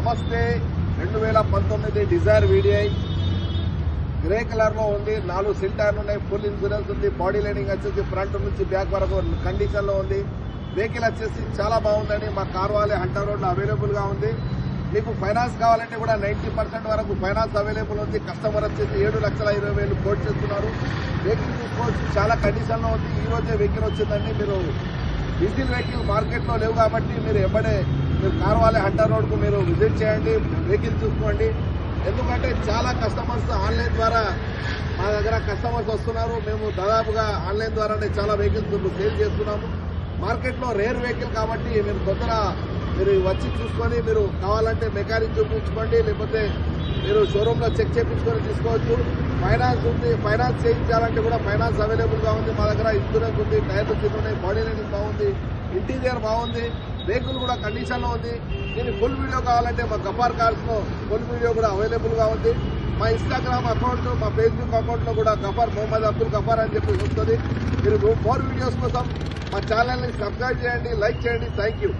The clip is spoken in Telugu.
నమస్తే 2019 డిజైర్ వీడిఐ గ్రే కలర్ లో ఉంది. 4 సీల్ టైర్లు ఉన్నాయి. ఫుల్ ఇన్సూరెన్స్ ఉంది. బాడీ లైనింగ్ వచ్చేసి ఫ్రంట్ నుంచి బ్యాక్ వరకు కండిషన్ లో ఉంది. వెహికల్ వచ్చేసి చాలా బాగుందండి. మా కార్ వాళ్ళే హంటర్ రోడ్ లో అవైలబుల్ గా ఉంది. మీకు ఫైనాన్స్ కావాలంటే కూడా 90% వరకు ఫైనాన్స్ అవైలబుల్ ఉంది. కస్టమర్ వచ్చేసి 7,20,000 కోట్ చేస్తున్నారు. వెహికల్ చూసుకోవచ్చు, చాలా కండిషన్ లో ఉంది. ఈ రోజే వెహికల్ వచ్చిందండి. మీరు డీజిల్ వెహికల్ మార్కెట్ లో లేవు కాబట్టి మీరు మీరు కార్ వాళ్ళే హంటర్ రోడ్ కు మీరు విజిట్ చేయండి, వెహికల్ చూసుకోండి. ఎందుకంటే చాలా కస్టమర్స్ ఆన్లైన్ ద్వారా మా దగ్గర కస్టమర్స్ వస్తున్నారు. మేము దాదాపుగా ఆన్లైన్ ద్వారానే చాలా వెహికల్స్ సేల్ చేస్తున్నాము. మార్కెట్ లో రేర్ వెహికల్ కాబట్టి మీరు మీరు వచ్చి చూసుకొని మీరు కావాలంటే మెకానిక్ చూపించుకోండి, లేకపోతే మీరు షోరూమ్ లో చెక్ చేయించుకొని తీసుకోవచ్చు. ఫైనాన్స్ ఉంది. ఫైనాన్స్ చేయించాలంటే కూడా ఫైనాన్స్ అవైలబుల్ గా ఉంది. మా దగ్గర ఇన్సూరెన్స్ ఉంది. టైర్లు చిన్నఉన్నాయి. బాడీ లైనింగ్ బాగుంది. ఇంటీరియర్ బాగుంది. వెహికల్ కూడా కండిషన్ లో ఉంది. దీని ఫుల్ వీడియో కావాలంటే మా గఫార్ కార్స్ లో ఫుల్ వీడియో కూడా అవైలబుల్ గా ఉంది. మా ఇన్స్టాగ్రామ్ అకౌంట్, మా ఫేస్బుక్ అకౌంట్ లో కూడా గఫార్ మొహమ్మద్ అబ్దుల్ గఫార్ అని చెప్పి వస్తుంది. మీరు మోర్ వీడియోస్ కోసం మా ఛానల్ ని సబ్స్క్రైబ్ చేయండి, లైక్ చేయండి. Thank you.